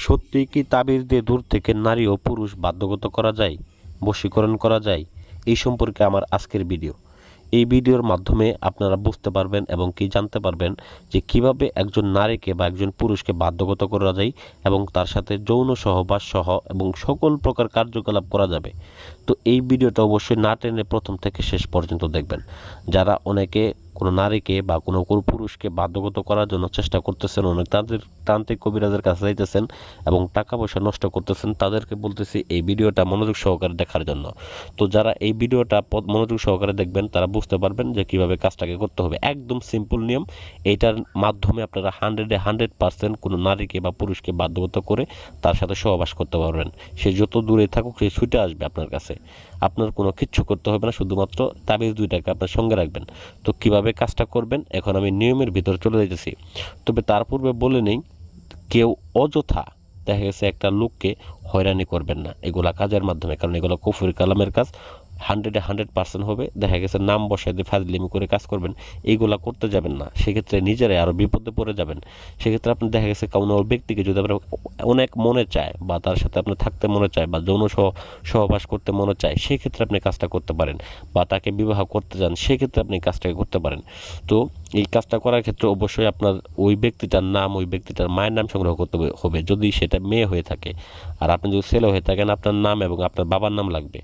সত্যি কি তাবিজ দিয়ে দূর থেকে নারী ও পুরুষ বাধ্যগত করা যায়, বশীকরণ করা যায়? এই সম্পর্কে আমার আজকের ভিডিও। এই ভিডিওর মাধ্যমে আপনারা বুঝতে পারবেন এবং কি জানতে পারবেন যে কিভাবে একজন নারীকে বা একজন পুরুষকে বাধ্যগত করা যায় এবং তার সাথে যৌন সহবাস সহ এবং সকল প্রকার কার্যকলাপ করা যাবে। তো এই ভিডিওটা অবশ্যই না টেনে প্রথম থেকে শেষ পর্যন্ত দেখবেন। যারা অনেকে কোনো নারীকে বা কোনো পুরুষকে বাধ্যগত করার জন্য চেষ্টা করতেছেন, অনেক তান্ত্রিক কবিরাজের কাছে যাইতেছেন এবং টাকা পয়সা নষ্ট করতেছেন, তাদেরকে বলতেছি এই ভিডিওটা মনোযোগ সহকারে দেখার জন্য। তো যারা এই ভিডিওটা মনোযোগ সহকারে দেখবেন তারা বুঝতে পারবেন যে কিভাবে কাজটাকে করতে হবে। একদম সিম্পল নিয়ম। এইটার মাধ্যমে আপনারা 100% কোনো নারীকে বা পুরুষকে বাধ্যগত করে তার সাথে সহবাস করতে পারবেন। সে যত দূরে থাকুক সে ছুটে আসবে আপনার কাছে। আপনার কোনো কিচ্ছু করতে হবে না, শুধুমাত্র তাবিজ দুইটাকে আপনার সঙ্গে রাখবেন। তো কিভাবে কাজটা করবেন এখন আমি নিয়মের ভিতরে চলে যাইতেছি। তবে তার পূর্বে বলে নেই, কেউ অযথা দেখা গেছে একটা লোককে হয়রানি করবেন না এগুলা কাজের মাধ্যমে, কারণ এগুলো কুফরি কালামের কাজ। 100% হবে। দেখা গেছে নাম বসাই দিয়ে ফাজলিমি করে কাজ করবেন, এইগুলা করতে যাবেন না। সেক্ষেত্রে নিজেরাই আরও বিপদে পড়ে যাবেন। সেক্ষেত্রে আপনি দেখা গেছে কোনো ব্যক্তিকে যদি আপনার অনেক মনে চায় বা তার সাথে আপনার থাকতে মনে চায় বা যৌন সহবাস করতে মনে চায়, সেক্ষেত্রে আপনি কাজটা করতে পারেন। বা তাকে বিবাহ করতে যান, সেক্ষেত্রে আপনি কাজটাকে করতে পারেন। তো এই কাজটা করার ক্ষেত্রে অবশ্যই আপনার ওই ব্যক্তিটার নাম, ওই ব্যক্তিটার মায়ের নাম সংগ্রহ করতে হবে যদি সেটা মেয়ে হয়ে থাকে। আর আপনি যদি ছেলে হয়ে থাকেন আপনার নাম এবং আপনার বাবার নাম লাগবে।